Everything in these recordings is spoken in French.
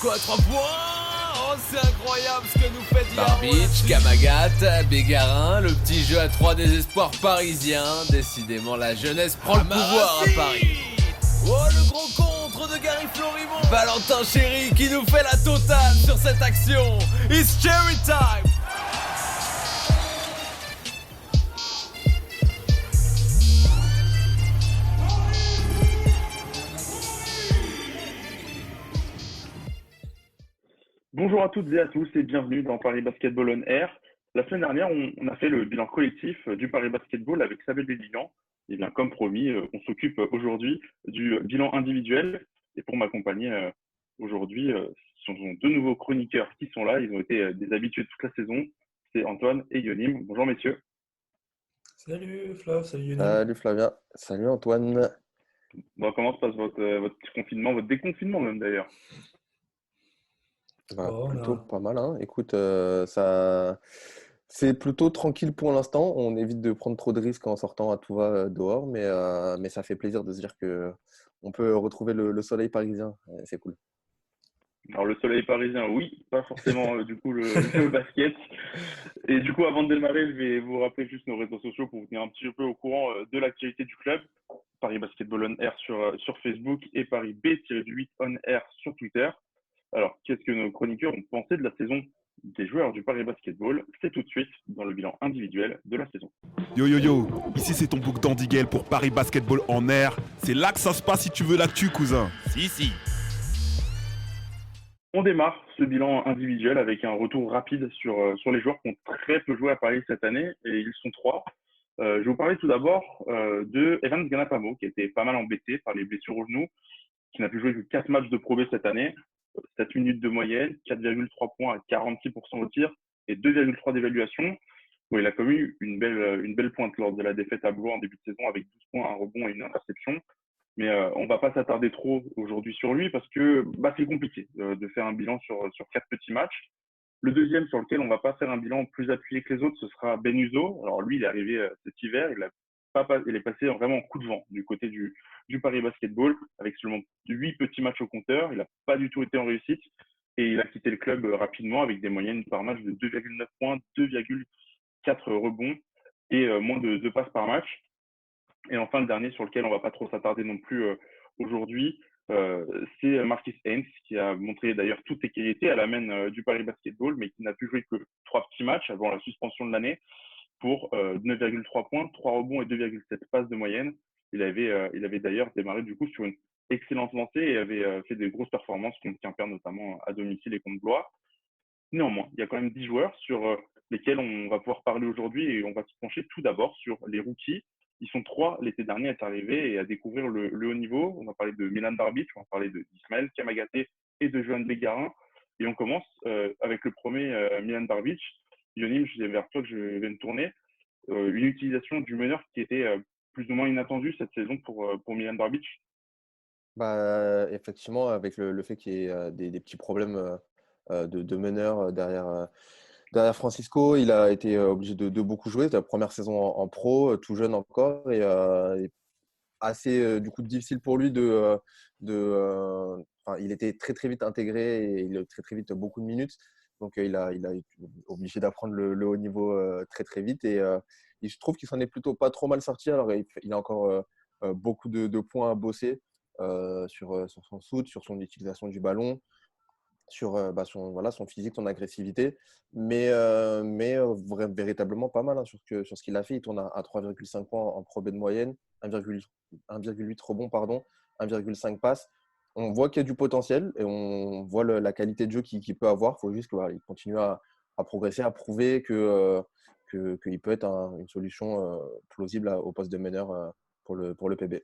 Monaco à 3 points. Oh, c'est incroyable ce que nous fait Diarra. Barbic, Kamagat, Bégarin, le petit jeu à 3 des espoirs parisiens. Décidément, la jeunesse prend le pouvoir à Paris. Oh, le gros contre de Gary Florimont. Valentin Chéry qui nous fait la totale sur cette action. It's cherry time. Bonjour à toutes et à tous et bienvenue dans Paris Basketball on Air. La semaine dernière, on a fait le bilan collectif du Paris Basketball avec Sabel Béligan. Et bien, comme promis, on s'occupe aujourd'hui du bilan individuel. Et pour m'accompagner aujourd'hui, ce sont deux nouveaux chroniqueurs qui sont là. Ils ont été des habitués toute la saison. C'est Antoine et Yonim. Bonjour messieurs. Salut Flav, salut Yonim. Salut Flavien, salut Antoine. Bon, comment se passe votre petit confinement, votre déconfinement même d'ailleurs? Plutôt pas mal, hein. Écoute, c'est plutôt tranquille pour l'instant. On évite de prendre trop de risques en sortant à tout va dehors, mais ça fait plaisir de se dire que on peut retrouver le soleil parisien. C'est cool. Alors le soleil parisien, oui, pas forcément du coup le basket. Et du coup, avant de démarrer, je vais vous rappeler juste nos réseaux sociaux pour vous tenir un petit peu au courant de l'actualité du club. Paris Basketball on Air sur Facebook et Paris B-8 on Air sur Twitter. Alors, qu'est-ce que nos chroniqueurs ont pensé de la saison des joueurs du Paris Basketball? C'est tout de suite dans le bilan individuel de la saison. Yo yo yo, ici c'est ton bouc d'Andiguel pour Paris Basketball en air. C'est là que ça se passe si tu veux l'actu, cousin. Si. On démarre ce bilan individuel avec un retour rapide sur les joueurs qui ont très peu joué à Paris cette année, et ils sont trois. Je vais vous parler tout d'abord de Evans Ganapamo, qui était pas mal embêté par les blessures au genou, qui n'a pu jouer que 4 matchs de Pro B cette année. 7 minutes de moyenne, 4,3 points à 46% au tir et 2,3 d'évaluation. Bon, il a commis une belle pointe lors de la défaite à Blois en début de saison avec 12 points, un rebond et une interception. Mais on ne va pas s'attarder trop aujourd'hui sur lui parce que c'est compliqué de faire un bilan sur 4 petits matchs. Le deuxième sur lequel on ne va pas faire un bilan plus appuyé que les autres, ce sera Ben Uzo. Alors lui, il est arrivé cet hiver, il est passé vraiment en coup de vent du côté du Paris Basketball avec seulement 8 petits matchs au compteur. Il n'a pas du tout été en réussite et il a quitté le club rapidement avec des moyennes par match de 2,9 points, 2,4 rebonds et moins de 2 passes par match. Et enfin, le dernier sur lequel on ne va pas trop s'attarder non plus aujourd'hui, c'est Marquis Heinz qui a montré d'ailleurs toutes ses qualités à la main du Paris Basketball, mais qui n'a pu jouer que 3 petits matchs avant la suspension de l'année pour 9,3 points, 3 rebonds et 2,7 passes de moyenne. Il avait d'ailleurs démarré du coup sur une excellente lancée et avait fait des grosses performances contre Quimper notamment à domicile et contre Blois. Néanmoins, il y a quand même 10 joueurs sur lesquels on va pouvoir parler aujourd'hui et on va se pencher tout d'abord sur les rookies. Ils sont 3 l'été dernier à être arrivés et à découvrir le haut niveau. On va parler de Milan Barbic, on va parler d'Ismaël Kamagaté et de Johan Bégarin. Et on commence avec le premier, Milan Barbic. Yonim, c'est vers toi que je vais me tourner. Une utilisation du meneur qui était plus ou moins inattendue cette saison pour Milan Barbic. Effectivement, avec le fait qu'il y ait des petits problèmes de meneur derrière Francisco, il a été obligé de beaucoup jouer. C'était la première saison en pro, tout jeune encore, et assez du coup difficile pour lui il était très très vite intégré et il a très très vite beaucoup de minutes. Donc il a été obligé d'apprendre le haut niveau très très vite et je trouve qu'il s'en est plutôt pas trop mal sorti. Alors il a encore beaucoup de points à bosser sur son shoot, sur son utilisation du ballon, sur son physique, son agressivité, mais véritablement pas mal sur ce qu'il a fait. Il tourne à 3,5 points en Pro B de moyenne, 1,8 rebonds, 1,5 passes. On voit qu'il y a du potentiel et on voit la qualité de jeu qu'il peut avoir. Il faut juste qu'il continue à progresser, à prouver qu'il peut être une solution plausible au poste de meneur pour le PB.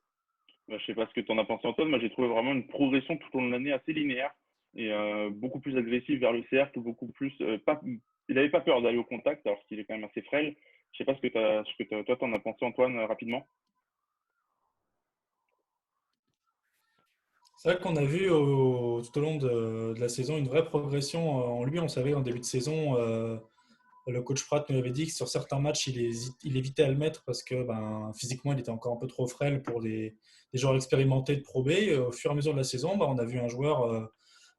Je ne sais pas ce que tu en as pensé, Antoine. Moi, j'ai trouvé vraiment une progression tout au long de l'année assez linéaire et beaucoup plus agressif vers le cercle, beaucoup plus. Il n'avait pas peur d'aller au contact alors qu'il est quand même assez frêle. Je ne sais pas ce que toi t'en as pensé, Antoine, rapidement. C'est vrai qu'on a vu tout au long de la saison une vraie progression en lui. On savait en début de saison, le coach Pratt nous avait dit que sur certains matchs, il évitait à le mettre parce que physiquement, il était encore un peu trop frêle pour des joueurs expérimentés de Pro B. Au fur et à mesure de la saison, on a vu un joueur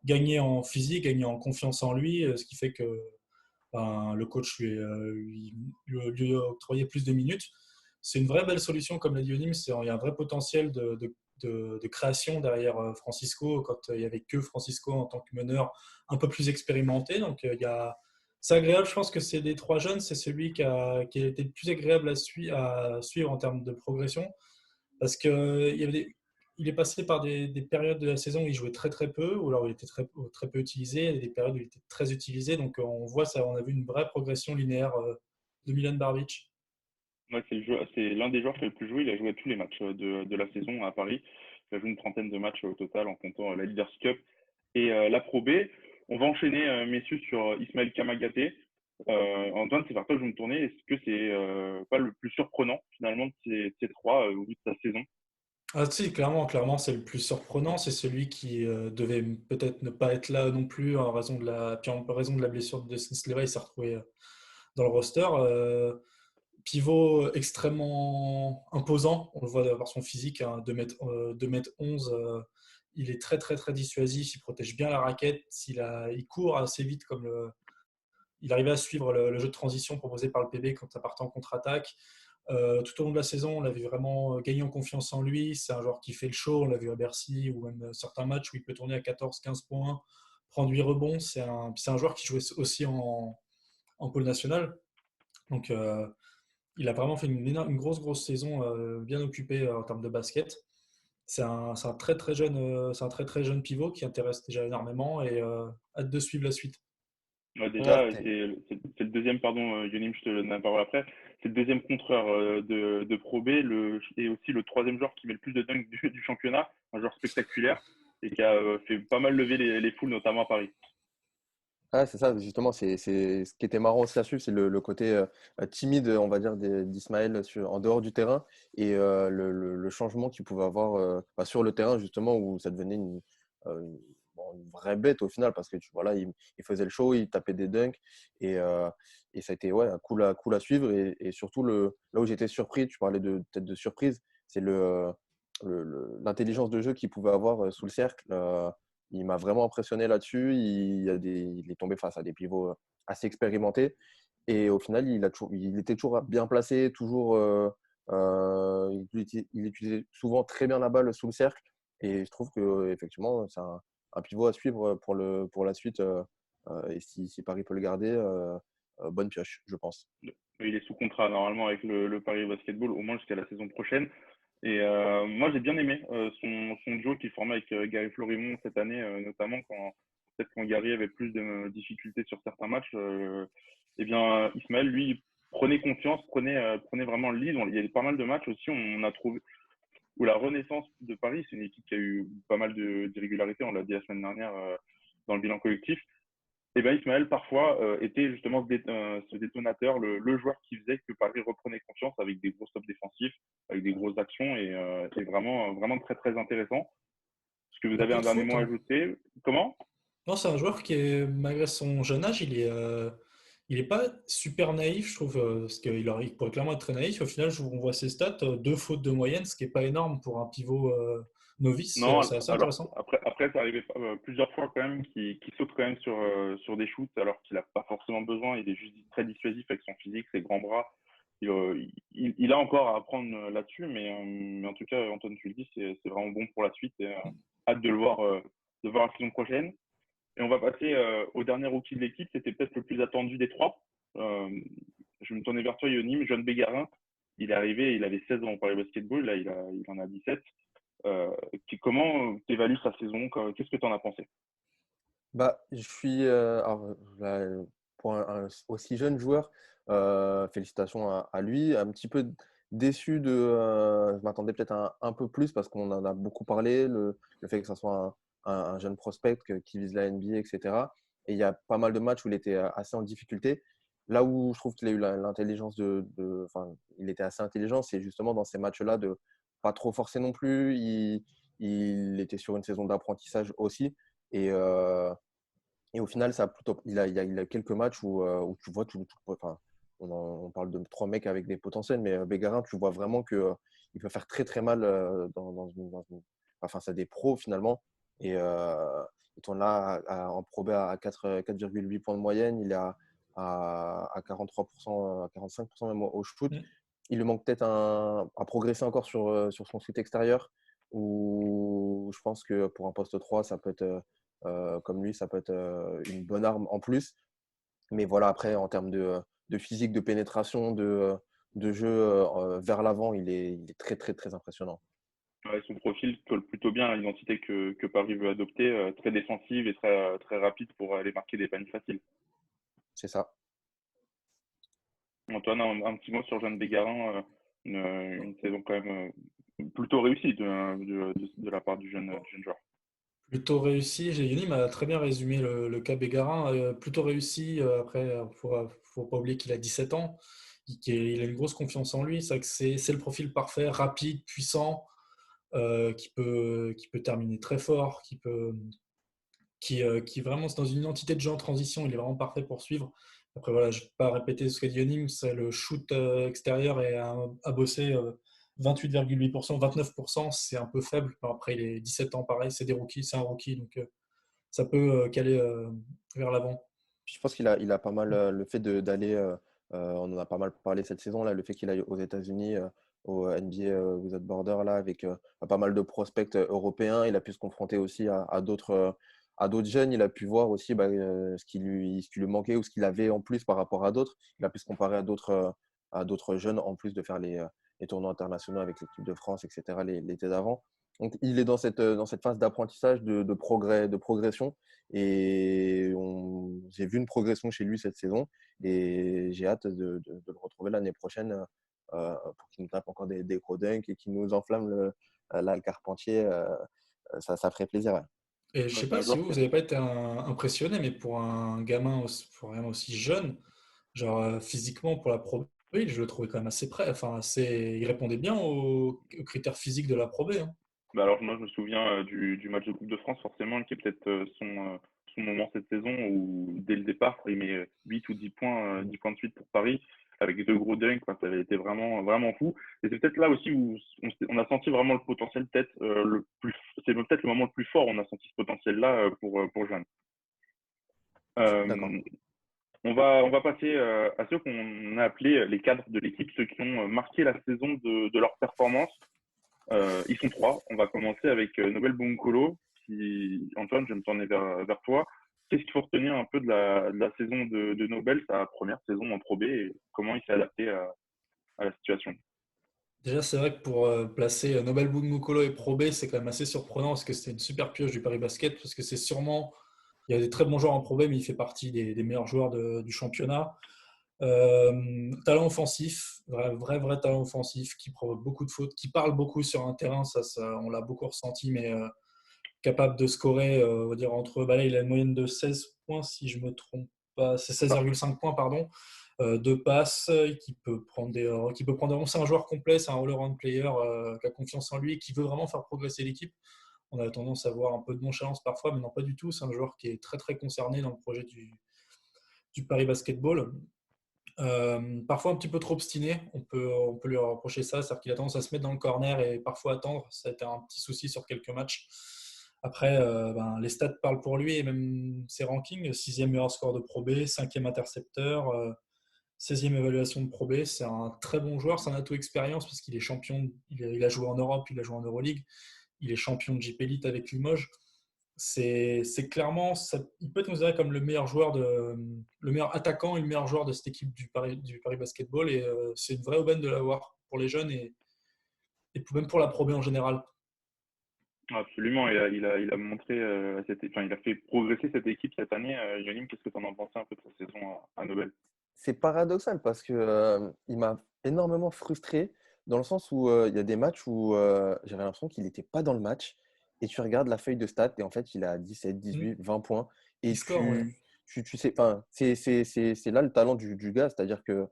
gagner en physique, gagner en confiance en lui, ce qui fait que le coach lui a octroyé plus de minutes. C'est une vraie belle solution, comme l'a dit Yonim. Il y a un vrai potentiel de création derrière Francisco, quand il n'y avait que Francisco en tant que meneur un peu plus expérimenté. Donc, c'est agréable. Je pense que c'est des trois jeunes, c'est celui qui a été le plus agréable à suivre en termes de progression. Parce il est passé par des périodes de la saison où il jouait très très peu, ou alors il était très peu utilisé, et des périodes où il était très utilisé. Donc on voit ça, on a vu une vraie progression linéaire de Milan Barbic. Ouais, c'est l'un des joueurs qui a le plus joué. Il a joué à tous les matchs de la saison à Paris. Il a joué une trentaine de matchs au total en comptant la Leaders Cup et la Pro B. On va enchaîner, messieurs, sur Ismaël Kamagaté. Antoine, c'est vers toi que je vais me tourner. Est-ce que c'est pas le plus surprenant finalement de ces trois au vu de sa saison? Ah si, clairement, c'est le plus surprenant. C'est celui qui devait peut-être ne pas être là non plus puis en raison de la blessure de Sleva, il s'est retrouvé dans le roster. Pivot extrêmement imposant, on le voit par son physique, hein, 2 m 11, il est très très très dissuasif, il protège bien la raquette, il court assez vite, il arrivait à suivre le jeu de transition proposé par le PB quand ça partait en contre-attaque. Tout au long de la saison, on l'avait vraiment gagné en confiance en lui. C'est un joueur qui fait le show, on l'a vu à Bercy ou même certains matchs où il peut tourner à 14-15 points, prendre 8 rebonds. C'est un joueur qui jouait aussi en pôle national. Donc il a vraiment fait une grosse saison, bien occupée en termes de basket. C'est un très très jeune, pivot qui intéresse déjà énormément et hâte de suivre la suite. Ouais, Ouais, déjà, c'est le deuxième, pardon, Yonim, je te donne la parole après. C'est le deuxième contreur de Pro B et aussi le troisième joueur qui met le plus de dunks du championnat, un joueur spectaculaire et qui a fait pas mal lever les foules, notamment à Paris. c'est ça, justement, c'est ce qui était marrant aussi à suivre, c'est le côté timide, on va dire, d'Ismaël en dehors du terrain et le changement qu'il pouvait avoir sur le terrain, justement, où ça devenait une vraie bête au final, parce que voilà, il faisait le show, il tapait des dunks et ça a été ouais, cool à suivre. Et surtout, là où j'étais surpris, tu parlais peut-être de surprise, c'est l'intelligence de jeu qu'il pouvait avoir sous le cercle. Il m'a vraiment impressionné là-dessus. Il est tombé face à des pivots assez expérimentés. Et au final, il était toujours bien placé, il utilisait souvent très bien la balle sous le cercle. Et je trouve qu'effectivement, c'est un pivot à suivre pour la suite. Et si Paris peut le garder, bonne pioche, je pense. Il est sous contrat normalement avec le Paris Basketball, au moins jusqu'à la saison prochaine. Et moi, j'ai bien aimé son duo qu'il formait avec Gary Florimon cette année, notamment peut-être quand Gary avait plus de difficultés sur certains matchs. Eh bien, Ismaël, lui, prenait confiance, prenait vraiment le lead. Il y a pas mal de matchs aussi, on a trouvé où la renaissance de Paris, c'est une équipe qui a eu pas mal d'irrégularités, on l'a dit la semaine dernière dans le bilan collectif. Et bien Ismaël, parfois, était justement ce détonateur, le joueur qui faisait que Paris reprenait confiance avec des gros stops défensifs, avec des grosses actions, et c'est vraiment très, très intéressant. Est-ce que vous avez Beaucoup un de dernier fautes, mot à hein. ajouter? Comment? Non, c'est un joueur qui est, malgré son jeune âge, il est pas super naïf, je trouve, parce il pourrait clairement être très naïf. Au final, on voit ses stats, 2 fautes de moyenne, ce qui est pas énorme pour un pivot novice. Non, C'est assez alors intéressant. après c'est arrivé plusieurs fois quand même qu'il saute quand même sur des shoots alors qu'il n'a pas forcément besoin. Il est juste très dissuasif avec son physique, ses grands bras. Il a encore à apprendre là-dessus, mais en tout cas, Antoine, tu le dis, c'est vraiment bon pour la suite. Et, hâte de voir la saison prochaine. Et on va passer au dernier rookie de l'équipe. C'était peut-être le plus attendu des trois. Euh, je vais me tourner vers toi, Yonim. John Bégarin, il est arrivé, il avait 16 ans pour le basketball. Là, il en a 17. Comment tu évalues sa saison? Qu'est-ce que tu en as pensé? Je suis, alors, pour un aussi jeune joueur, félicitations à lui. Un petit peu déçu je m'attendais peut-être à un peu plus parce qu'on en a beaucoup parlé, le fait que ce soit un jeune prospect qui vise la NBA, etc. Et il y a pas mal de matchs où il était assez en difficulté. Là où je trouve qu'il a eu l'intelligence enfin, il était assez intelligent, c'est justement dans ces matchs-là de pas trop forcer non plus. Il était sur une saison d'apprentissage aussi. Et, au final, il a quelques matchs où tu vois enfin, on parle de trois mecs avec des potentiels, mais Bégarin, tu vois vraiment qu'il peut faire très très mal enfin, c'est des pros finalement. Et il tourne là en Pro B à 4,8 points de moyenne. Il est à 43%, à 45% même au shoot. Mm. Il lui manque peut-être à progresser encore sur son shoot extérieur. Où je pense que pour un poste 3, ça peut être, comme lui, ça peut être une bonne arme en plus. Mais voilà, après, en termes de physique, de pénétration, de jeu vers l'avant, il est très, très, très impressionnant. Ouais, son profil colle plutôt bien à l'identité que Paris veut adopter, très défensive et très, très rapide pour aller marquer des paniers faciles. C'est ça. Antoine, un petit mot sur Jeanne Bégarin, une saison quand même plutôt réussie de la part du jeune joueur. Plutôt réussi. Yoni m'a très bien résumé le cas Bégarin. Plutôt réussi. Après, faut pas oublier qu'il a 17 ans. Il a une grosse confiance en lui. C'est vrai que c'est le profil parfait, rapide, puissant, qui peut terminer très fort, qui est vraiment dans une identité de jeu en transition. Il est vraiment parfait pour suivre. Après, voilà, je ne vais pas répéter ce qu'a dit Yonim. C'est le shoot extérieur et à bosser 28,8%, 29%. C'est un peu faible. Après, il est 17 ans, pareil. C'est un rookie. Donc, ça peut caler vers l'avant. Puis je pense il a pas mal le fait d'aller, on en a pas mal parlé cette saison, là, le fait qu'il aille aux États-Unis, au NBA Without Border, là, avec pas mal de prospects européens. Il a pu se confronter aussi à d'autres jeunes. Il a pu voir aussi ce qui lui manquait ou ce qu'il avait en plus par rapport à d'autres. Il a pu se comparer à d'autres jeunes en plus de faire les tournois internationaux avec l'équipe de France, etc., l'été d'avant. Donc, il est dans cette phase d'apprentissage, de progrès, de progression. Et j'ai vu une progression chez lui cette saison. Et j'ai hâte de le retrouver l'année prochaine pour qu'il nous tape encore des gros dunks et qu'il nous enflamme le Carpentier. Ça ferait plaisir. Ouais. Et je Ouais, sais c'est pas un si joueur vous, qui vous n'avez pas été impressionné, mais pour un gamin, pour un aussi jeune, genre physiquement pour la Pro B, je le trouvais quand même assez prêt. Enfin, il répondait bien aux critères physiques de la Pro B, hein. Bah alors moi je me souviens du match de Coupe de France forcément qui est peut-être son moment cette saison où dès le départ il met 8 ou 10 points 10 points de suite pour Paris avec deux gros dunks. Enfin, ça avait été vraiment vraiment fou et c'est peut-être là aussi où on a senti vraiment le potentiel peut-être le plus c'est peut-être le moment le plus fort où on a senti ce potentiel là pour Jeanne. D'accord. Euh, on va passer à ceux qu'on a appelés les cadres de l'équipe, ceux qui ont marqué la saison de leur performance. Ils sont trois. On va commencer avec Nobel Bunkolo. Antoine, je vais me tourner vers toi. Qu'est-ce qu'il faut retenir un peu de la saison de Nobel, sa première saison en Pro B, et comment il s'est adapté à la situation? Déjà, c'est vrai que pour placer Nobel Mukolo et Pro B, c'est quand même assez surprenant parce que c'était une super pioche du Paris Basket, parce que c'est sûrement, il y a des très bons joueurs en Pro B, mais il fait partie des meilleurs joueurs du championnat. Talent offensif, vrai talent offensif, qui provoque beaucoup de fautes, qui parle beaucoup sur un terrain, ça on l'a beaucoup ressenti, mais capable de scorer, on va dire là, il a une moyenne de 16 points, si je me trompe pas, c'est 16,5 points, pardon, deux passes, qui peut prendre. C'est un joueur complet, c'est un all-around player qui a confiance en lui, qui veut vraiment faire progresser l'équipe. On a tendance à avoir un peu de nonchalance parfois, mais non, pas du tout. C'est un joueur qui est très très concerné dans le projet du Paris Basketball. Parfois un petit peu trop obstiné, on peut lui reprocher ça, c'est-à-dire qu'il a tendance à se mettre dans le corner et parfois attendre. Ça a été un petit souci sur quelques matchs. Après, les stats parlent pour lui et même ses rankings, 6e meilleur score de Pro B, 5e intercepteur, 16e évaluation de Pro B. C'est un très bon joueur, c'est un atout expérience parce qu'il est champion, il a joué en Europe, il a joué en Euroleague, il est champion de JP Elite avec Limoges. C'est clairement, il peut être considéré comme le meilleur joueur, le meilleur attaquant et le meilleur joueur de cette équipe du Paris Basketball. Et c'est une vraie aubaine de l'avoir pour les jeunes et même pour la Pro B en général. Absolument, il a montré, il a fait progresser cette équipe cette année. Yonim, qu'est-ce que tu en as pensé un peu de sa saison à Nobel? C'est paradoxal parce que il m'a énormément frustré dans le sens où il y a des matchs où j'avais l'impression qu'il n'était pas dans le match et tu regardes la feuille de stats et en fait il a 17, 18, 20 points Il et score, ouais. tu sais, enfin, c'est là le talent du gars, c'est-à-dire que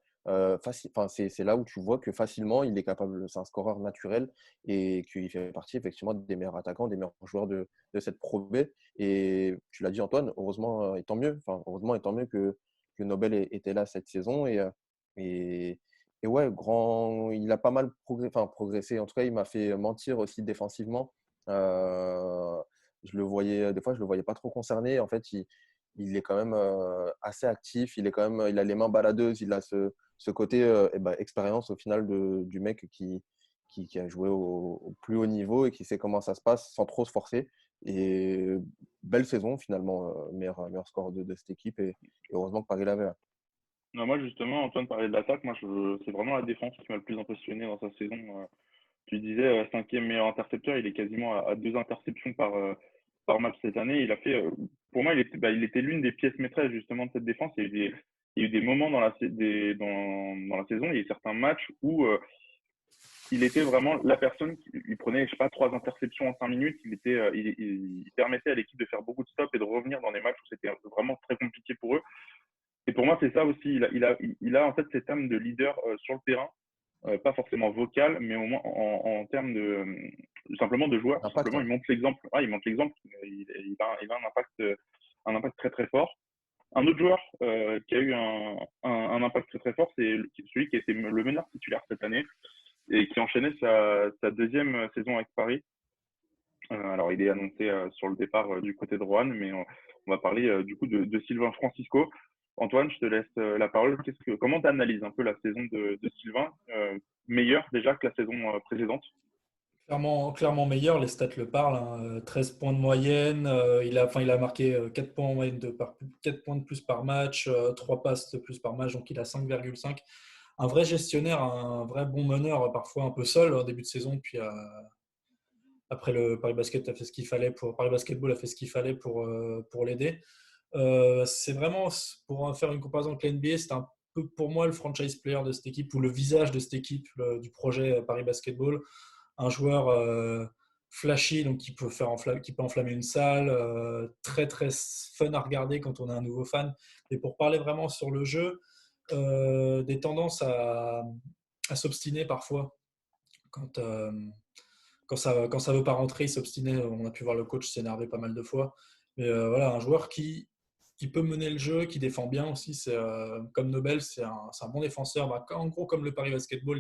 c'est là où tu vois que facilement il est capable, c'est un scoreur naturel et qu'il fait partie effectivement des meilleurs attaquants, des meilleurs joueurs de cette Pro B. Et tu l'as dit Antoine, heureusement et tant mieux, enfin heureusement et tant mieux que Nobel était là cette saison et, et ouais, il a pas mal progressé. En tout cas, il m'a fait mentir aussi défensivement. des fois, je le voyais pas trop concerné. En fait, il est quand même assez actif. Il a les mains baladeuses. Il a ce côté expérience au final du mec qui a joué au plus haut niveau et qui sait comment ça se passe sans trop se forcer. Et belle saison finalement, meilleur score de cette équipe. Et heureusement que Paris l'avait. Non, moi, justement, Antoine parlait de l'attaque. Moi, c'est vraiment la défense qui m'a le plus impressionné dans sa saison. Tu disais, cinquième meilleur intercepteur, il est quasiment à 2 interceptions par match cette année. Pour moi, il était l'une des pièces maîtresses justement de cette défense. Il y a eu des moments dans la saison, il y a eu certains matchs où il était vraiment la personne il prenait, je sais pas, 3 interceptions en 5 minutes. Il permettait à l'équipe de faire beaucoup de stops et de revenir dans des matchs où c'était vraiment très compliqué pour eux. Et pour moi, c'est ça aussi. Il a en fait cette âme de leader sur le terrain, pas forcément vocal, mais au moins en termes simplement de joueur. Tout Impact, simplement, ouais. il montre l'exemple. Ah, il montre l'exemple. Il a un impact très très fort. Un autre joueur qui a eu un impact très très fort, c'est celui qui a été le meneur titulaire cette année et qui enchaînait sa deuxième saison avec Paris. Alors, il est annoncé sur le départ du côté de Roanne, mais on va parler du coup de Sylvain Francisco. Antoine, je te laisse la parole. Comment tu analyses un peu la saison de Sylvain, meilleure déjà que la saison précédente? Clairement meilleur, les stats le parlent, hein. 13 points de moyenne, il a marqué 4 points en moyenne 4 points de plus par match, 3 passes de plus par match, donc il a 5,5. Un vrai gestionnaire, un vrai bon meneur, parfois un peu seul au début de saison, puis après le Paris Basketball a fait ce qu'il fallait pour l'aider. C'est vraiment, pour faire une comparaison avec l'NBA, c'est un peu pour moi le franchise player de cette équipe ou le visage de cette équipe, du projet Paris Basketball. Un joueur flashy, donc qui peut enflammer une salle, très très fun à regarder quand on est un nouveau fan. Et pour parler vraiment sur le jeu, des tendances à s'obstiner parfois quand, euh, quand ça veut pas rentrer, il s'obstinait. On a pu voir le coach s'énerver pas mal de fois. Mais voilà, un joueur qui peut mener le jeu, qui défend bien aussi. C'est comme Nobel, c'est un bon défenseur. Bah, en gros, comme le Paris Basketball,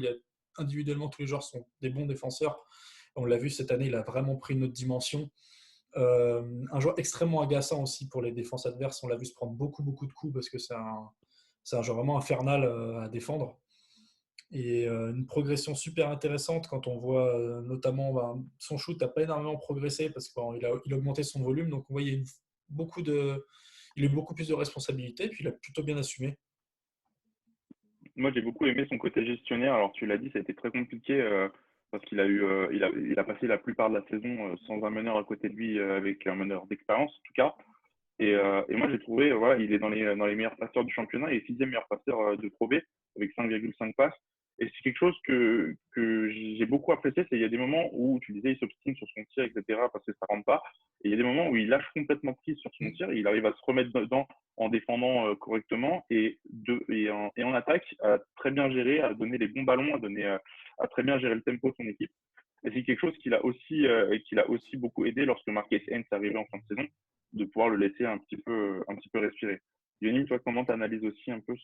individuellement, tous les joueurs sont des bons défenseurs. On l'a vu cette année, il a vraiment pris une autre dimension. Un joueur extrêmement agaçant aussi pour les défenses adverses. On l'a vu se prendre beaucoup, beaucoup de coups parce que c'est un joueur vraiment infernal à défendre. Et une progression super intéressante quand on voit notamment son shoot n'a pas énormément progressé parce qu'il a augmenté son volume. Donc on voit il a eu beaucoup plus de responsabilités, puis il a plutôt bien assumé. Moi, j'ai beaucoup aimé son côté gestionnaire. Alors, tu l'as dit, ça a été très compliqué parce il a passé la plupart de la saison sans un meneur à côté de lui, avec un meneur d'expérience en tout cas. Et moi, j'ai trouvé, voilà, il est dans les meilleurs passeurs du championnat. Il est sixième meilleur passeur de Pro B avec 5,5 passes. Et c'est quelque chose que j'ai beaucoup apprécié. C'est il y a des moments où tu disais il s'obstine sur son tir, etc. parce que ça rentre pas. Et il y a des moments où il lâche complètement prise sur son tir. Et il arrive à se remettre dedans en défendant correctement et en attaque à très bien gérer, à donner les bons ballons, à très bien gérer le tempo de son équipe. Et c'est quelque chose qu'il a aussi beaucoup aidé lorsque Marquez Heinz est arrivé en fin de saison, de pouvoir le laisser un petit peu respirer. Yoni, toi, comment tu analyses aussi un peu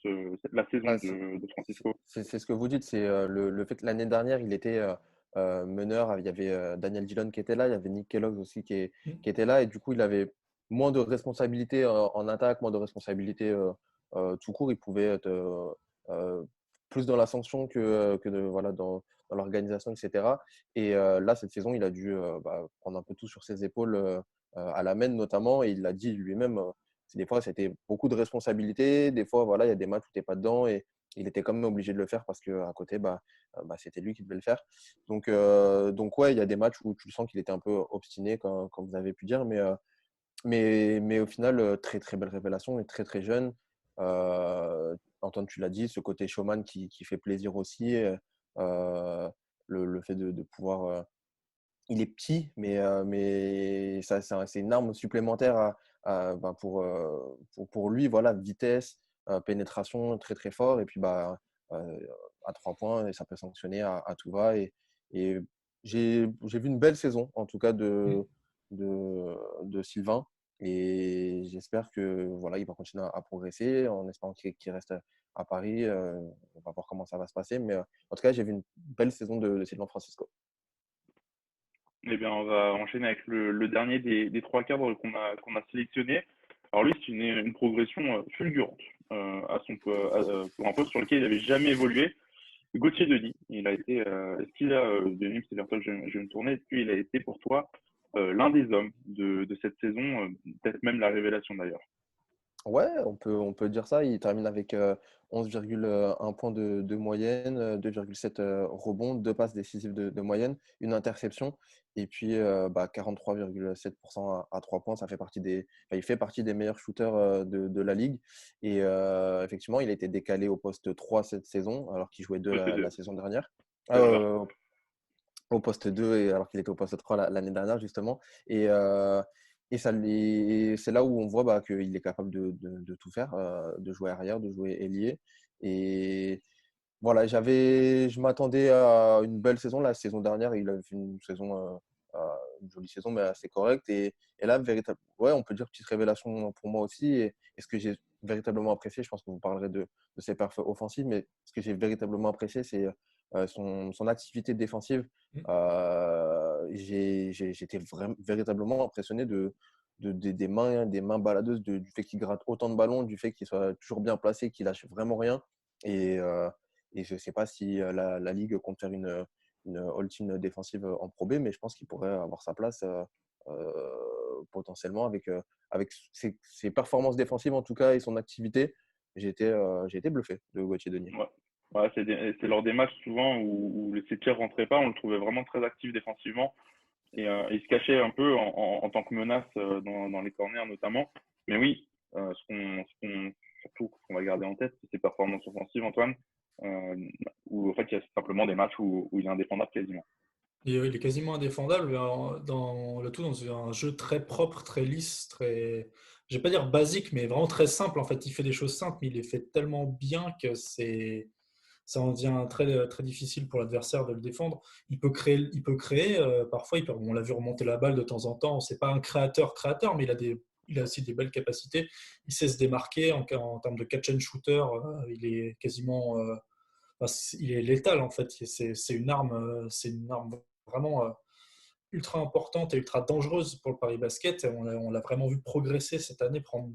la saison Ouais, de Francisco? c'est ce que vous dites, c'est le fait que l'année dernière, il était meneur. Il y avait Daniel Dillon qui était là, il y avait Nick Kellogg aussi qui était là, et du coup, il avait moins de responsabilités en attaque, moins de responsabilités tout court. Il pouvait être euh, plus dans la sanction voilà, dans l'organisation, etc. Et là, cette saison, il a dû prendre un peu tout sur ses épaules, à la main notamment, et il l'a dit lui-même. Des fois, c'était beaucoup de responsabilités. Des fois, voilà, il y a des matchs où tu n'es pas dedans et il était quand même obligé de le faire parce qu'à côté, c'était lui qui devait le faire. Donc ouais, il y a des matchs où tu sens qu'il était un peu obstiné, comme vous avez pu dire. Mais au final, très, très belle révélation et très, très jeune. Antoine, tu l'as dit, ce côté showman qui fait plaisir aussi. Le fait de pouvoir. Il est petit, mais ça, c'est une arme supplémentaire pour lui. Voilà, vitesse, pénétration très très fort. Et puis à 3 points, et ça peut sanctionner à tout va. Et j'ai vu une belle saison, en tout cas, de Sylvain. Et j'espère que voilà, il va continuer à progresser en espérant qu'il reste à Paris. On va voir comment ça va se passer. Mais en tout cas, j'ai vu une belle saison de Sylvain Francisco. Eh bien, on va enchaîner avec le dernier des trois cadres qu'on a sélectionnés. Alors lui, c'est une progression fulgurante pour un poste sur lequel il n'avait jamais évolué. Gauthier Denis, il a été, est-ce qu'il a, Denis, c'est vers toi que je vais me tourner, est-ce qu'il a été pour toi l'un des hommes de cette saison, peut-être même la révélation d'ailleurs? Ouais, on peut dire ça. Il termine avec 11,1 points de moyenne, 2,7 rebonds, 2 passes décisives de moyenne, une interception et puis 43,7% à 3 points. Il fait partie des meilleurs shooters de la ligue. Et effectivement, il a été décalé au poste 3 cette saison, alors qu'il jouait 2 Poste la 2. saison dernière. Et voilà. Au poste 2, alors qu'il était au poste 3 l'année dernière, justement. Et c'est là où on voit qu'il est capable de tout faire, de jouer arrière, de jouer ailier. Et voilà, je m'attendais à une belle saison. La saison dernière, il avait fait une jolie saison, mais assez correcte. Et là, ouais, on peut dire petite révélation pour moi aussi. Et ce que j'ai véritablement apprécié, je pense que vous parlerez de ses perfs offensives, mais ce que j'ai véritablement apprécié, c'est son activité défensive. J'étais véritablement impressionné des mains baladeuses, du fait qu'il gratte autant de ballons, du fait qu'il soit toujours bien placé, qu'il lâche vraiment rien. Et, je ne sais pas si la Ligue compte faire une all-team défensive en Pro B, mais je pense qu'il pourrait avoir sa place potentiellement avec ses performances défensives en tout cas et son activité. J'ai été bluffé de Gauthier Denis. Ouais. Ouais, c'est lors des matchs souvent où ses tirs rentraient pas, on le trouvait vraiment très actif défensivement. Et il se cachait un peu en tant que menace dans les corners notamment. Mais oui, surtout ce qu'on va garder en tête, c'est ses performances offensives, Antoine, où en fait il y a simplement des matchs où il est indéfendable quasiment. Il est quasiment indéfendable dans le tout dans un jeu très propre, très lisse, très, je vais pas dire basique, mais vraiment très simple. En fait, il fait des choses simples, mais il les fait tellement bien que ça en devient très, très difficile pour l'adversaire de le défendre. Il peut créer parfois, on l'a vu remonter la balle de temps en temps. C'est pas un créateur, mais il a aussi des belles capacités. Il sait se démarquer en termes de catch and shooter. Il est quasiment, il est létal en fait. C'est une arme vraiment ultra importante et ultra dangereuse pour le Paris Basket. On l'a vraiment vu progresser cette année, prendre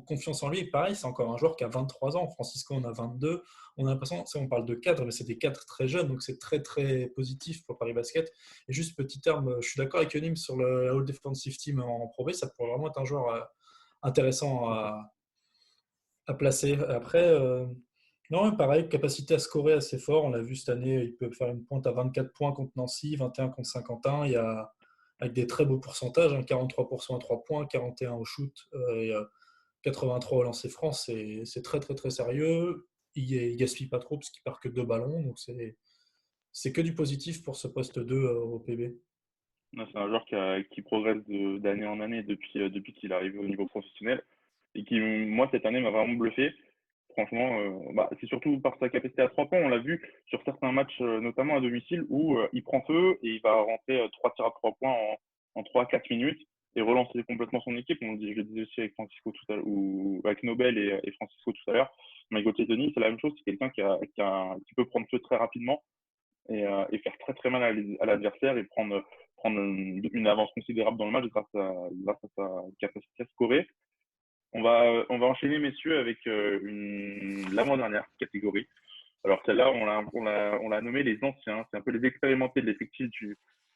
confiance en lui. Et pareil, c'est encore un joueur qui a 23 ans. Francisco en a 22. On a l'impression, on parle de cadres, mais c'est des cadres très jeunes, donc c'est très très positif pour le Paris Basket. Et juste petit terme, je suis d'accord avec Yonim sur la All Defensive Team en Pro B, ça pourrait vraiment être un joueur intéressant à placer. Après, non, pareil, capacité à scorer assez fort. On l'a vu cette année, il peut faire une pointe à 24 points contre Nancy, 21 contre Saint-Quentin. Avec des très beaux pourcentages, 43% à 3 points, 41 au shoot, et 83 au lancer franc. C'est très très très sérieux. Il gaspille pas trop parce qu'il perd que 2 ballons. Donc c'est que du positif pour ce poste 2 au PB. C'est un joueur qui progresse d'année en année depuis qu'il est arrivé au niveau professionnel et qui, moi, cette année, m'a vraiment bluffé. Franchement, c'est surtout par sa capacité à 3 points. On l'a vu sur certains matchs, notamment à domicile, où il prend feu et il va rentrer 3 tirs à 3 points en 3-4 minutes et relancer complètement son équipe. Je le disais aussi avec Francisco tout à l'heure, ou avec Nobel et Francisco tout à l'heure. Mais Gauthier Denis, c'est la même chose. C'est quelqu'un qui peut prendre feu très rapidement et faire très très mal à l'adversaire et prendre une avance considérable dans le match grâce à sa capacité à scorer. On va enchaîner, messieurs, avec l'avant-dernière catégorie. Alors celle-là, on l'a nommé les anciens. C'est un peu les expérimentés de l'effectif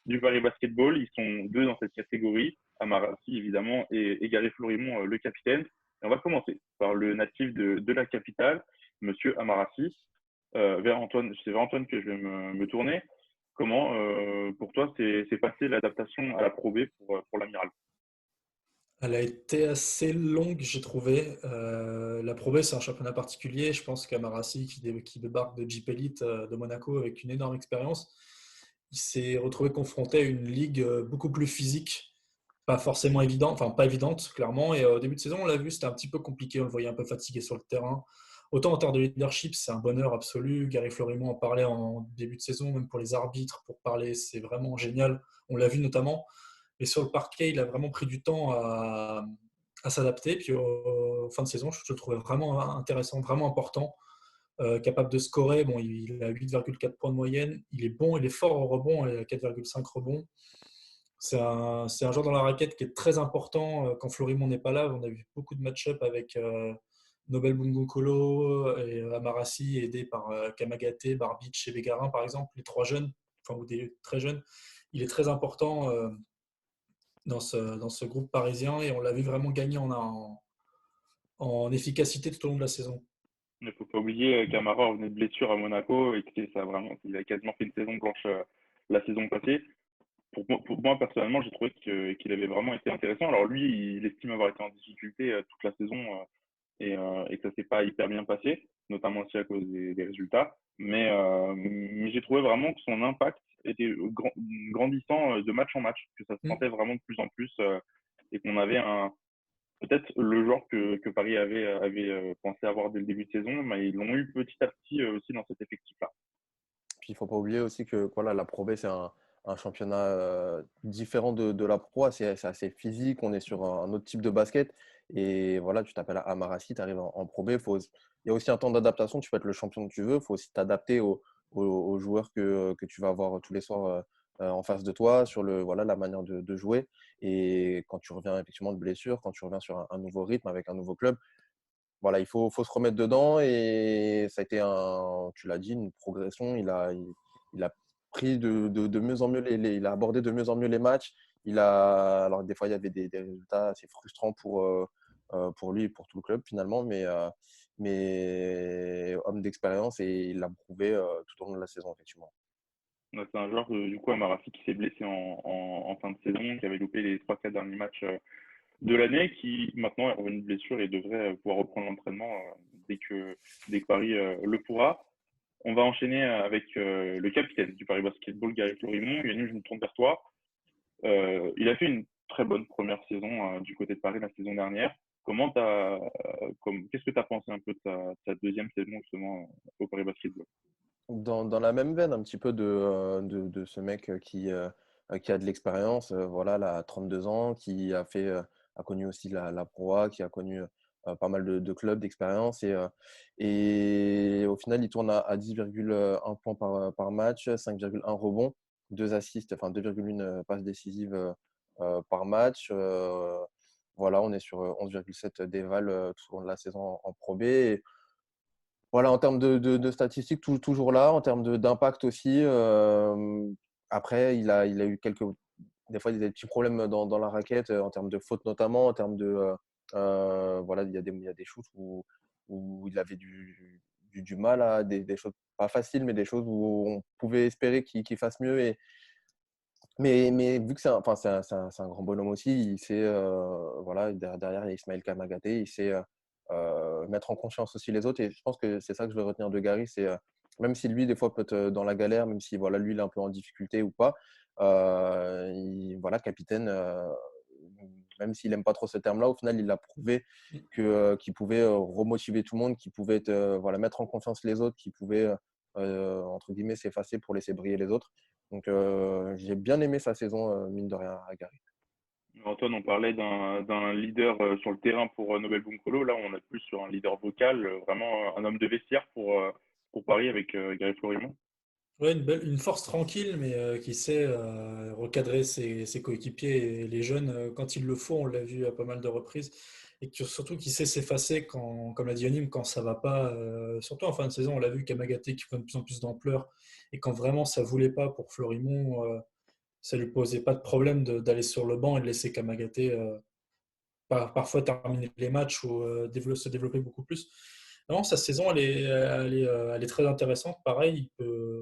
du Paris Basketball. Ils sont 2 dans cette catégorie, Amarassi évidemment et Gary Florimond, le capitaine. Et on va commencer par le natif de la capitale, monsieur Amarassi. Vers Antoine, c'est vers Antoine que je vais me tourner. Comment, pour toi, c'est passé l'adaptation à la Pro B pour l'Amiral? Elle a été assez longue, j'ai trouvé. La Pro B, c'est un championnat particulier. Je pense qu'Amarassi, qui débarque de Jeep Elite de Monaco avec une énorme expérience, il s'est retrouvé confronté à une ligue beaucoup plus physique, pas forcément évidente, enfin pas évidente, clairement. Et au début de saison, on l'a vu, c'était un petit peu compliqué. On le voyait un peu fatigué sur le terrain. Autant en termes de leadership, c'est un bonheur absolu. Gary Florimond en parlait en début de saison, même pour les arbitres, pour parler, c'est vraiment génial. On l'a vu notamment. Et sur le parquet, il a vraiment pris du temps à s'adapter. Puis en fin de saison, je le trouvais vraiment intéressant, vraiment important, capable de scorer. Bon, il a 8,4 points de moyenne. Il est bon, il est fort au rebond, il a 4,5 rebonds. C'est un joueur dans la raquette qui est très important quand Florimon n'est pas là. On a vu beaucoup de match-up avec Nobel Bungokolo et Amarassi, aidé par Kamagaté, Barbic et Bégarin, par exemple, les trois jeunes, enfin, ou des très jeunes. Il est très important dans ce groupe parisien et on l'a vu vraiment gagner en efficacité tout au long de la saison. Il ne faut pas oublier qu'Amara revenait de blessure à Monaco et que ça vraiment, il a quasiment fait une saison blanche la saison passée. Pour moi, personnellement, j'ai trouvé qu'il avait vraiment été intéressant. Alors lui, il estime avoir été en difficulté toute la saison et que ça s'est pas hyper bien passé, notamment aussi à cause des résultats. Mais j'ai trouvé vraiment que son impact était grandissant de match en match, que ça se sentait vraiment de plus en plus et qu'on avait peut-être le joueur que Paris avait pensé avoir dès le début de saison, mais ils l'ont eu petit à petit aussi dans cet effectif-là. Puis il ne faut pas oublier aussi que voilà, la Pro B, c'est un championnat différent de la Pro A. C'est assez physique, on est sur un autre type de basket. Et voilà, tu t'appelles Amarassi, tu arrives en Pro B. Il y a aussi un temps d'adaptation, tu peux être le champion que tu veux. Il faut aussi t'adapter aux joueurs que tu vas avoir tous les soirs en face de toi, sur voilà, la manière de jouer. Et quand tu reviens effectivement de blessure, quand tu reviens sur un nouveau rythme avec un nouveau club, voilà, il faut se remettre dedans et ça a été tu l'as dit, une progression. Il a pris de mieux en mieux il a abordé de mieux en mieux les matchs. Alors des fois, il y avait des résultats assez frustrants pour lui et pour tout le club finalement, mais homme d'expérience et il l'a prouvé tout au long de la saison, effectivement. Ouais, c'est un joueur, du coup, Amarafi, qui s'est blessé en fin de saison, qui avait loupé les 3-4 derniers matchs de l'année, qui maintenant est revenu de blessure et devrait pouvoir reprendre l'entraînement dès que Paris le pourra. On va enchaîner avec le capitaine du Paris Basketball, Gary Florimon. Yannick, je me tourne vers toi. Il a fait une très bonne première saison du côté de Paris la saison dernière. Qu'est-ce que tu as pensé un peu de ta deuxième saison justement au Paris Basketball? Dans la même veine, un petit peu de ce mec qui a de l'expérience, voilà, là, à 32 ans, qui a connu aussi la Pro A, qui a connu pas mal de clubs d'expérience. Et au final, il tourne à 10,1 points par match, 5,1 rebonds, 2 assists, enfin 2,1 passes décisives par match. Voilà, on est sur 11,7 déval tout au long de la saison en Pro B. Et voilà, en termes de statistiques, toujours là. En termes d'impact aussi. Après, il a eu des fois, il y a des petits problèmes dans la raquette, en termes de fautes notamment, en termes voilà, il y a des shoots où il avait du mal à des choses pas faciles, mais des choses où on pouvait espérer qu'il fasse mieux. Mais vu que c'est un grand bonhomme aussi, il sait, voilà, derrière, il y a Ismaël Kamagaté, il sait mettre en confiance aussi les autres. Et je pense que c'est ça que je vais retenir de Gary, c'est même si lui, des fois, peut être dans la galère, même si voilà, lui, il est un peu en difficulté ou pas, voilà, capitaine, même s'il n'aime pas trop ce terme-là, au final, il a prouvé qu'il pouvait remotiver tout le monde, qu'il pouvait voilà, mettre en confiance les autres, qu'il pouvait, entre guillemets, s'effacer pour laisser briller les autres. Donc, j'ai bien aimé sa saison, mine de rien, à Gary. Antoine, on parlait d'un leader sur le terrain pour Nobel Bunkolo. Là, on est plus sur un leader vocal, vraiment un homme de vestiaire pour Paris avec Gary Florimon. Ouais, une force tranquille, mais qui sait recadrer ses coéquipiers et les jeunes quand il le faut. On l'a vu à pas mal de reprises. Et surtout qui sait s'effacer quand, comme l'a dit Yonim, quand ça va pas. Surtout en fin de saison, on l'a vu Kamagaté qui prend de plus en plus d'ampleur. Et quand vraiment ça voulait pas pour Florimon, ça lui posait pas de problème d'aller sur le banc et de laisser Kamagaté parfois terminer les matchs ou se développer beaucoup plus. Non, sa saison, elle est très intéressante. Pareil,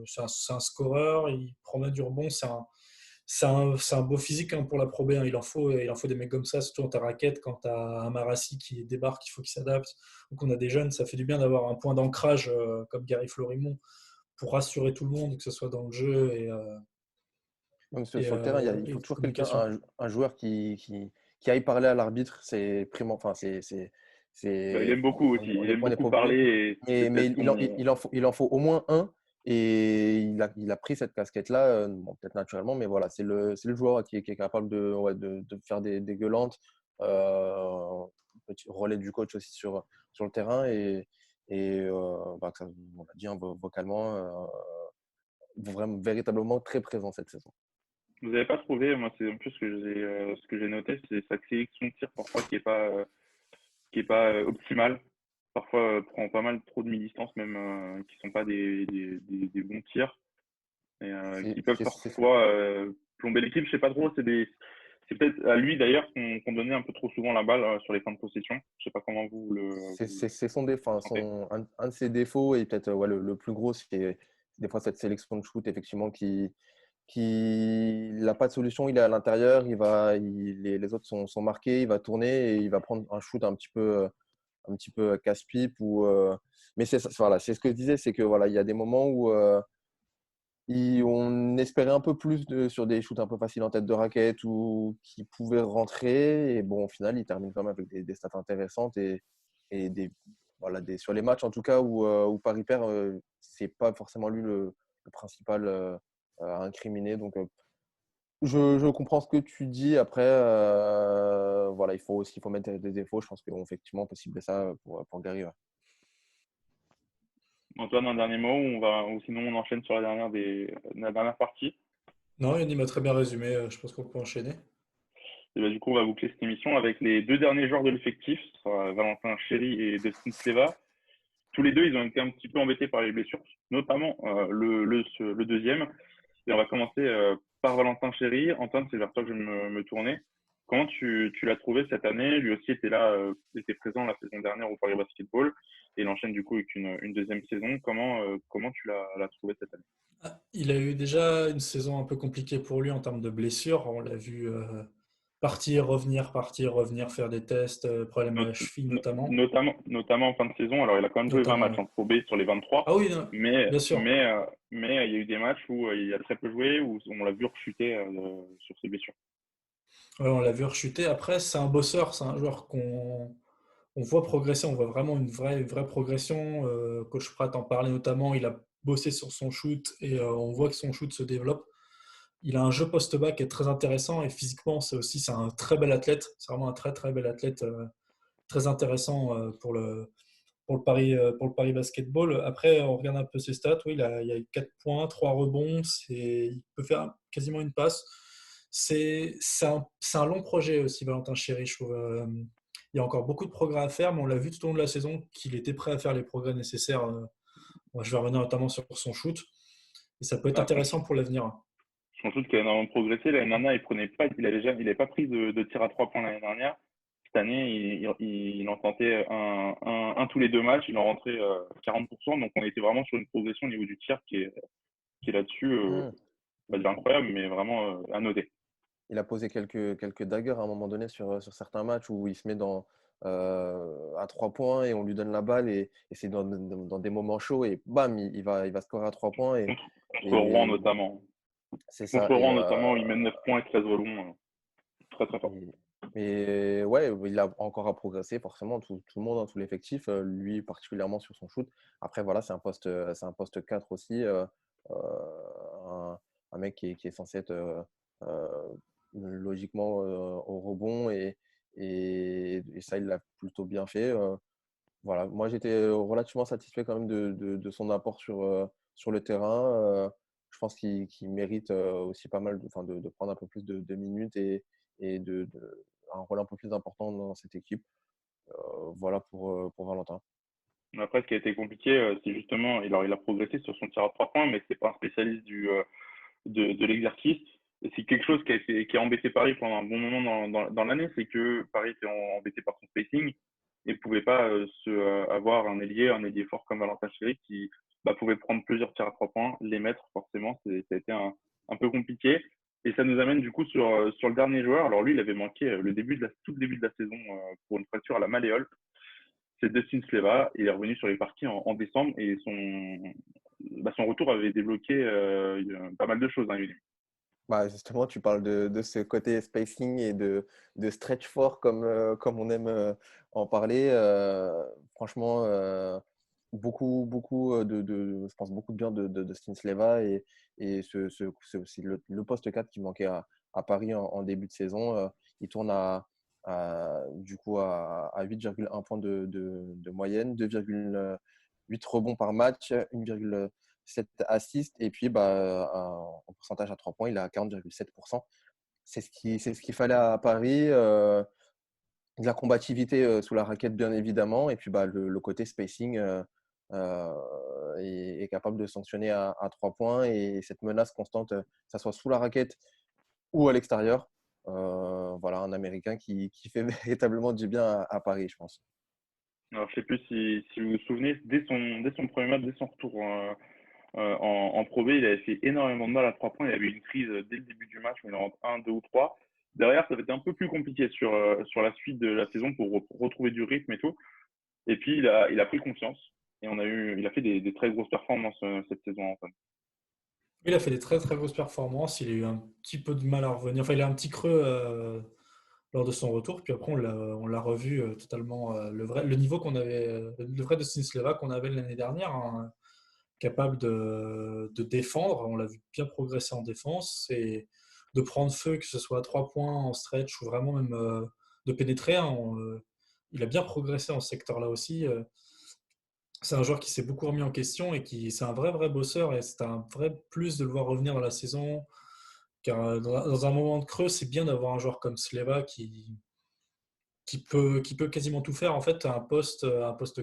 c'est un scoreur, il promet du rebond, c'est un beau physique hein, pour la Pro B. Hein. Il en faut des mecs comme ça, surtout dans ta raquette, quand tu as un Marassi qui débarque, il faut qu'il s'adapte, ou qu'on a des jeunes, ça fait du bien d'avoir un point d'ancrage comme Gary Florimon pour rassurer tout le monde, que ce soit dans le jeu Donc, sur le terrain, il et faut toujours quelqu'un, communication. un joueur qui aille parler à l'arbitre. C'est enfin, Il c'est aime beaucoup aussi. Il aime on n'est beaucoup pas obligé. parler et c'est Mais peut-être il en faut au moins un. Et il a pris cette casquette-là, bon, peut-être naturellement, mais voilà, c'est le joueur qui est capable ouais, de faire des gueulantes, petit relais du coach aussi sur le terrain bah, on l'a dit hein, vocalement, vraiment véritablement très présent cette saison. Vous n'avez pas trouvé, moi c'est un peu ce que j'ai noté, c'est sa sélection de tir parfois qui est pas optimale. Parfois prend pas mal trop de mi-distance même qui sont pas des bons tirs et qui peuvent C'est parfois plomber l'équipe. Je sais pas trop, c'est peut-être à lui d'ailleurs qu'on donnait un peu trop souvent la balle sur les fins de possession. Je sais pas comment c'est son défaut, le sentez. un de ses défauts et peut-être ouais, le plus gros, c'est des fois cette sélection de shoot effectivement qui n'a pas de solution. Il est à l'intérieur, les autres sont marqués, il va tourner et il va prendre un shoot un petit peu casse-pipe mais voilà, c'est ce que je disais, c'est que voilà, il y a des moments où on espérait un peu plus sur des shoots un peu faciles en tête de raquette ou qui pouvaient rentrer. Et bon, au final, il termine quand même avec des stats intéressantes et voilà, sur les matchs en tout cas où Paris perd, c'est pas forcément lui le principal à incriminer. Donc, je comprends ce que tu dis. Après, voilà, il faut mettre des défauts. Je pense qu'effectivement, on peut cibler ça pour Gary. Ouais. Antoine, un dernier mot ou sinon on enchaîne sur la dernière partie. Non, Yannis m'a très bien résumé. Je pense qu'on peut enchaîner. Et bah, du coup, on va boucler cette émission avec les deux derniers joueurs de l'effectif, ce sera Valentin Chéry et Dustin Sleva. Tous les deux, ils ont été un petit peu embêtés par les blessures, notamment le deuxième. Et on va commencer par Valentin Chéry. Antoine, c'est vers toi que je vais me tourner. Comment tu l'as trouvé cette année? Lui aussi était là, était présent la saison dernière au Paris Basketball. Et il enchaîne du coup avec une deuxième saison. Comment tu l'as trouvé cette année? Ah, il a eu déjà une saison un peu compliquée pour lui en termes de blessures. On l'a vu partir, revenir, faire des tests, problème à Not- la cheville notamment. Notamment en fin de saison. Alors, il a quand même joué 20 Notamment, matchs ouais. en Pro B sur les 23, Ah oui, non, mais, bien sûr. mais, euh, mais il y a eu des matchs où il a très peu joué, où on l'a vu rechuter sur ses blessures. Ouais, on l'a vu rechuter. Après, c'est un bosseur, c'est un joueur qu'on on voit progresser, on voit vraiment une vraie progression. Coach Pratt en parlait notamment, il a bossé sur son shoot et on voit que son shoot se développe. Il a un jeu post-bas qui est très intéressant et physiquement, c'est un très bel athlète. C'est vraiment un très très bel athlète, très intéressant pour le Paris Basketball. Après, on regarde un peu ses stats. Oui, il a 4 points, 3 rebonds. Il peut faire quasiment une passe. C'est un long projet aussi, Valentin Chéry, je trouve. Il y a encore beaucoup de progrès à faire, mais on l'a vu tout au long de la saison qu'il était prêt à faire les progrès nécessaires. Je vais revenir notamment sur son shoot. Et ça peut être Ah, intéressant pour l'avenir. son shoot qui a énormément progressé. L'année dernière, il avait pas pris de tir à 3 points l'année dernière. Cette année, il en tentait un tous les deux matchs. Il en rentrait 40%. Donc, on était vraiment sur une progression au niveau du tir qui est là-dessus, Hmm. on va dire incroyable, mais vraiment à noter. Il a posé quelques daggers à un moment donné sur certains matchs où il se met à 3 points et on lui donne la balle et c'est dans des moments chauds et bam, il va scorer à 3 points Contre Rouen et notamment. c'est ça. Contre Rouen notamment, il mène 9 points et 13 rebonds. Très très fort. Et ouais, il a encore à progresser forcément, tout le monde, dans tout l'effectif, lui particulièrement sur son shoot. Après, voilà, c'est un poste 4 aussi, un, un mec qui est censé être euh, logiquement au rebond et ça, il l'a plutôt bien fait. Voilà, moi j'étais relativement satisfait quand même de son apport sur le terrain. Je pense qu'il mérite aussi pas mal enfin, de prendre un peu plus de minutes et un rôle un peu plus important dans cette équipe. Voilà pour Valentin. Après, ce qui a été compliqué, c'est justement, il a progressé sur son tir à 3 points, mais c'est pas un spécialiste de l'exercice. Et c'est quelque chose qui a embêté Paris pendant un bon moment dans l'année, c'est que Paris était embêté par son spacing et pouvait pas avoir un ailier fort comme Valentin Chéry qui pouvait prendre plusieurs tirs à 3 points, les mettre forcément, ça a été un peu compliqué. Et ça nous amène du coup sur le dernier joueur. Alors lui, il avait manqué tout le début de la saison pour une fracture à la malléole. C'est Dustin Sleva. Il est revenu sur les parquets en décembre et son retour avait débloqué pas mal de choses. Hein. Bah, justement, tu parles de ce côté spacing et de stretch fort comme on aime en parler. Franchement, beaucoup je pense beaucoup de bien de Sleva et c'est aussi le poste 4 qui manquait à Paris en début de saison. Il tourne du coup à 8,1 points de moyenne, 2,8 rebonds par match, 1,7 7 assists. Et puis, en pourcentage à 3 points, il est à 40,7%. C'est ce qu'il fallait à Paris. De la combativité sous la raquette, bien évidemment. Et puis, le côté spacing est capable de sanctionner à 3 points. Et cette menace constante, que ça soit sous la raquette ou à l'extérieur. Voilà, un Américain qui fait véritablement du bien à Paris, je pense. Alors, je ne sais plus si vous vous souvenez, dès son premier match, dès son retour en Pro B, il avait fait énormément de mal à 3 points. Il avait eu une crise dès le début du match, mais il en rentre 1, 2 ou 3. Derrière, ça avait été un peu plus compliqué sur la suite de la saison pour retrouver du rythme et tout. Et puis, il a pris confiance. Et il a fait des très grosses performances cette saison, Antoine. Il a fait des très très grosses performances. Il a eu un petit peu de mal à revenir. Enfin, il a un petit creux lors de son retour. Puis après, on l'a revu totalement. Le niveau qu'on avait, le vrai Dustin Sleva qu'on avait l'année dernière, hein, capable de défendre. On l'a vu bien progresser en défense et de prendre feu, que ce soit à 3 points, en stretch ou vraiment même de pénétrer. Hein. Il a bien progressé en ce secteur-là aussi. C'est un joueur qui s'est beaucoup remis en question et c'est un vrai bosseur et c'est un vrai plus de le voir revenir dans la saison. Car dans un moment de creux, c'est bien d'avoir un joueur comme Sleva qui peut quasiment tout faire. En fait, un poste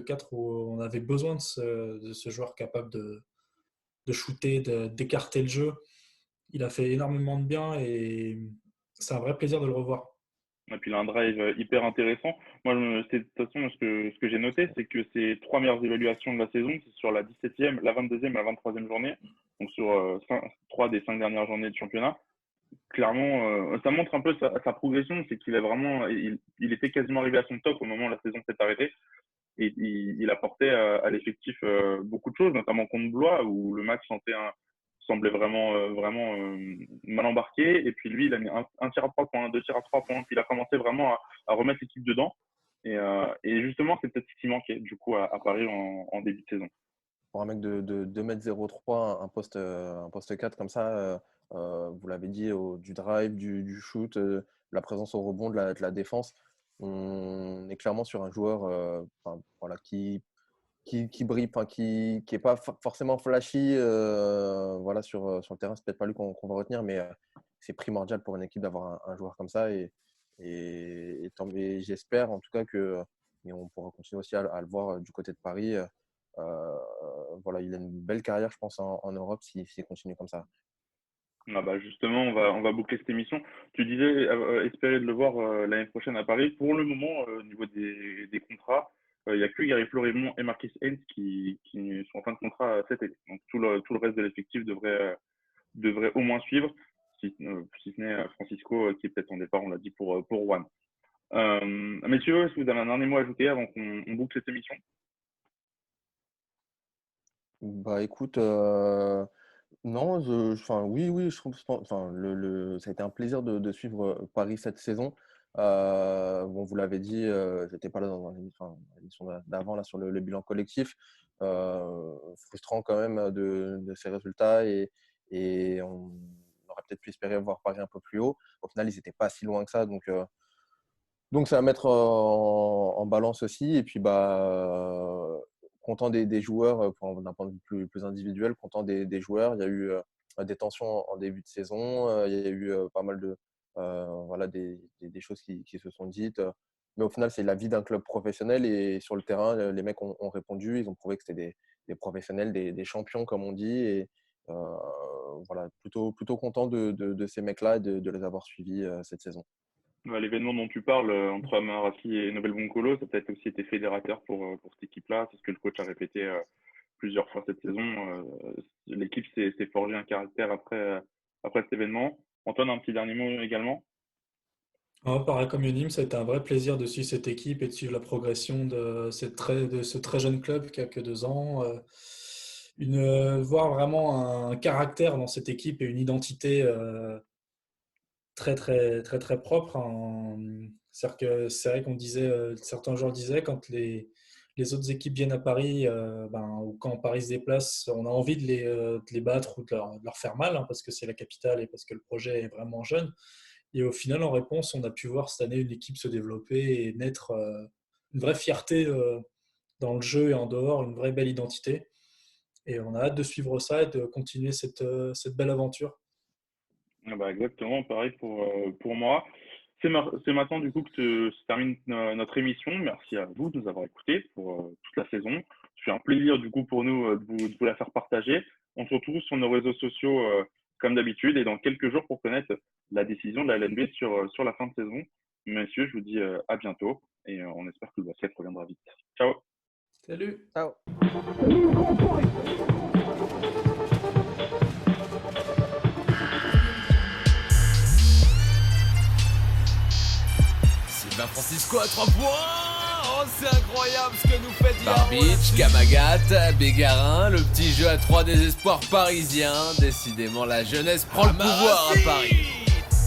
4 où on avait besoin de ce joueur capable de shooter, d'écarter le jeu. Il a fait énormément de bien et c'est un vrai plaisir de le revoir. Et puis, il a un drive hyper intéressant. Moi, de toute façon, ce que j'ai noté, c'est que ses 3 meilleures évaluations de la saison, c'est sur la 17e, la 22e et la 23e journée. Donc, sur 3 des 5 dernières journées de championnat. Clairement, ça montre un peu sa progression. C'est qu'il il était quasiment arrivé à son top au moment où la saison s'est arrêtée. Et il apportait à l'effectif beaucoup de choses, notamment contre Blois, où le match semblait vraiment mal embarqué. Et puis lui, il a mis un tir à 3 points, 2 tirs à 3 points. Puis il a commencé vraiment à remettre l'équipe dedans. Et justement, c'est peut-être ce qui manquait du coup à Paris en début de saison. Pour un mec de 2,03 m, un poste 4 comme ça, vous l'avez dit, du drive, du shoot, la présence au rebond, de la défense, on est clairement sur un joueur voilà, qui brille, qui n'est pas forcément flashy voilà, sur le terrain. C'est peut-être pas lui qu'on va retenir, mais c'est primordial pour une équipe d'avoir un joueur comme ça. Et j'espère en tout cas et on pourra continuer aussi à le voir du côté de Paris. Voilà, il a une belle carrière, je pense, en Europe s'il continue comme ça. Justement, on va boucler cette émission. Tu disais espérer de le voir l'année prochaine à Paris. Pour le moment, au niveau des contrats, il n'y a que Gary Florimont et Marquis Heinz qui sont en fin de contrat cet été. Donc tout le reste de l'effectif devrait au moins suivre, si ce n'est Francisco qui est peut-être en départ, on l'a dit, pour Juan. Messieurs, est-ce que vous avez un dernier mot à ajouter avant qu'on boucle cette émission? Écoute, non, oui, je trouve, ça a été un plaisir de suivre Paris cette saison. Bon, vous l'avez dit, j'étais pas là dans l'émission d'avant là sur le bilan collectif. Frustrant quand même de ces résultats et on aurait peut-être pu espérer voir Paris un peu plus haut. Au final, ils n'étaient pas si loin que ça, donc ça va mettre en balance aussi. Et puis content des joueurs, d'un point de vue plus individuel, content des joueurs. Il y a eu des tensions en début de saison, il y a eu pas mal de des choses qui se sont dites. Mais au final, c'est la vie d'un club professionnel et sur le terrain, les mecs ont répondu. Ils ont prouvé que c'était des professionnels, des champions, comme on dit. Et voilà, plutôt content de ces mecs-là et de les avoir suivis cette saison. L'événement dont tu parles entre Amarassi et Nobel Boncolo, ça a peut-être aussi été fédérateur pour cette équipe-là. C'est ce que le coach a répété plusieurs fois cette saison. L'équipe s'est forgé un caractère après cet événement. Antoine, un petit dernier mot également? Pareil comme Yonim, ça a été un vrai plaisir de suivre cette équipe et de suivre la progression de ce très jeune club qui a que 2 ans. Voir vraiment un caractère dans cette équipe et une identité très très très très propre. C'est vrai qu'on disait, certains joueurs disaient quand les autres équipes viennent à Paris, ou quand Paris se déplace, on a envie de les battre ou de leur faire mal, hein, parce que c'est la capitale et parce que le projet est vraiment jeune. Et au final, en réponse, on a pu voir cette année une équipe se développer et naître une vraie fierté dans le jeu et en dehors, une vraie belle identité. Et on a hâte de suivre ça et de continuer cette belle aventure. Ah bah exactement, pareil pour moi. C'est maintenant du coup que se termine notre émission. Merci à vous de nous avoir écoutés pour toute la saison. C'est un plaisir du coup pour nous de vous la faire partager. On se retrouve sur nos réseaux sociaux comme d'habitude et dans quelques jours pour connaître la décision de la LNB sur la fin de saison. Messieurs, je vous dis à bientôt et on espère que le basket reviendra vite. Ciao. Salut. Ciao. Sylvain Francisco à 3 points. Oh, c'est incroyable ce que nous fait Diarra. Barbic, Kamagat, Bégarin, le petit jeu à 3 des espoirs parisiens. Décidément, la jeunesse prend le pouvoir à Paris.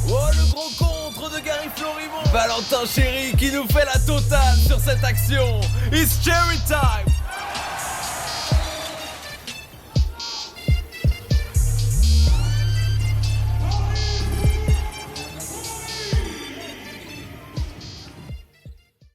Oh, le gros contre de Gary Florimond. Valentin Chéry qui nous fait la totale sur cette action. It's cherry time.